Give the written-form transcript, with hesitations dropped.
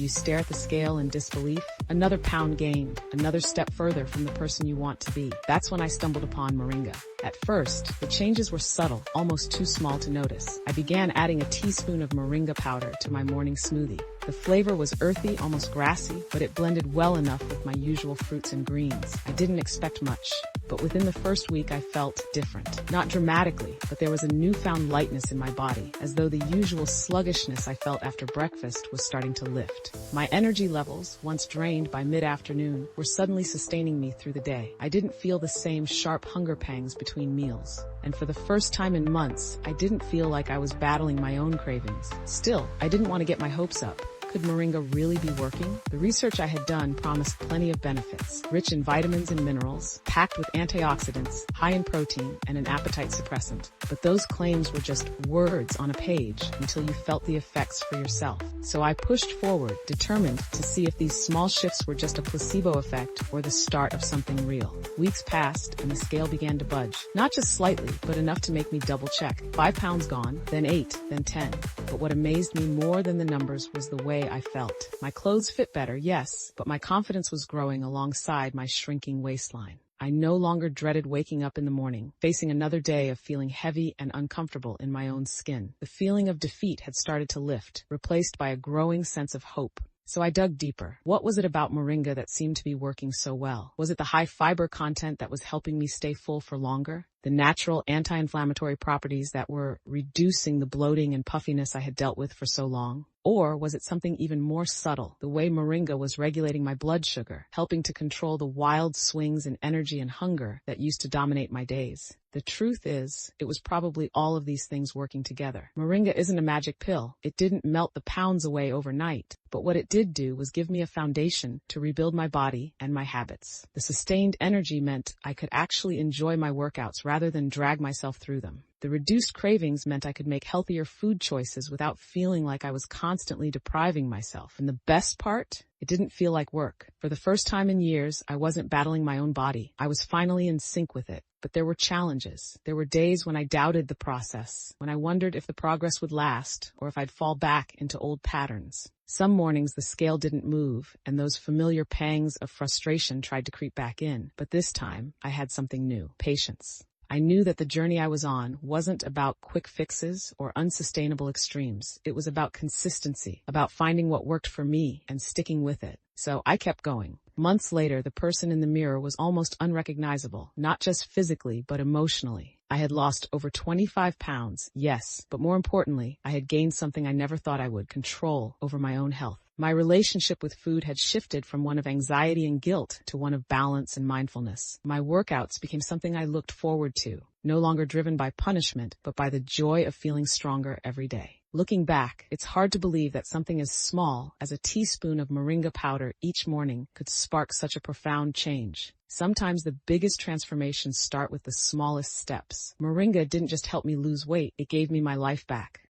do you stare at the scale in disbelief? Another pound gained, another step further from the person you want to be. That's when I stumbled upon Moringa. At first, the changes were subtle, almost too small to notice. I began adding a teaspoon of Moringa powder to my morning smoothie. The flavor was earthy, almost grassy, but it blended well enough with my usual fruits and greens. I didn't expect much, but within the first week I felt different. Not dramatically, but there was a newfound lightness in my body, as though the usual sluggishness I felt after breakfast was starting to lift. My energy levels, once drained by mid-afternoon, were suddenly sustaining me through the day. I didn't feel the same sharp hunger pangs between meals. And for the first time in months, I didn't feel like I was battling my own cravings. Still, I didn't want to get my hopes up. Could Moringa really be working? The research I had done promised plenty of benefits. Rich in vitamins and minerals, packed with antioxidants, high in protein, and an appetite suppressant. But those claims were just words on a page until you felt the effects for yourself. So I pushed forward, determined to see if these small shifts were just a placebo effect or the start of something real. Weeks passed and the scale began to budge. Not just slightly, but enough to make me double check. 5 pounds gone, then 8, then 10. But what amazed me more than the numbers was the way I felt. My clothes fit better, yes, but my confidence was growing alongside my shrinking waistline. I no longer dreaded waking up in the morning, facing another day of feeling heavy and uncomfortable in my own skin. The feeling of defeat had started to lift, replaced by a growing sense of hope. So I dug deeper. What was it about Moringa that seemed to be working so well? Was it the high fiber content that was helping me stay full for longer? The natural anti-inflammatory properties that were reducing the bloating and puffiness I had dealt with for so long? Or was it something even more subtle, the way Moringa was regulating my blood sugar, helping to control the wild swings in energy and hunger that used to dominate my days? The truth is, it was probably all of these things working together. Moringa isn't a magic pill. It didn't melt the pounds away overnight. But what it did do was give me a foundation to rebuild my body and my habits. The sustained energy meant I could actually enjoy my workouts rather than drag myself through them. The reduced cravings meant I could make healthier food choices without feeling like I was constantly depriving myself. And the best part? It didn't feel like work. For the first time in years, I wasn't battling my own body. I was finally in sync with it. But there were challenges. There were days when I doubted the process, when I wondered if the progress would last, or if I'd fall back into old patterns. Some mornings the scale didn't move, and those familiar pangs of frustration tried to creep back in. But this time, I had something new: patience. I knew that the journey I was on wasn't about quick fixes or unsustainable extremes. It was about consistency, about finding what worked for me and sticking with it. So I kept going. Months later, the person in the mirror was almost unrecognizable, not just physically, but emotionally. I had lost over 25 pounds, yes, but more importantly, I had gained something I never thought I would: control over my own health. My relationship with food had shifted from one of anxiety and guilt to one of balance and mindfulness. My workouts became something I looked forward to, no longer driven by punishment, but by the joy of feeling stronger every day. Looking back, it's hard to believe that something as small as a teaspoon of Moringa powder each morning could spark such a profound change. Sometimes the biggest transformations start with the smallest steps. Moringa didn't just help me lose weight, it gave me my life back.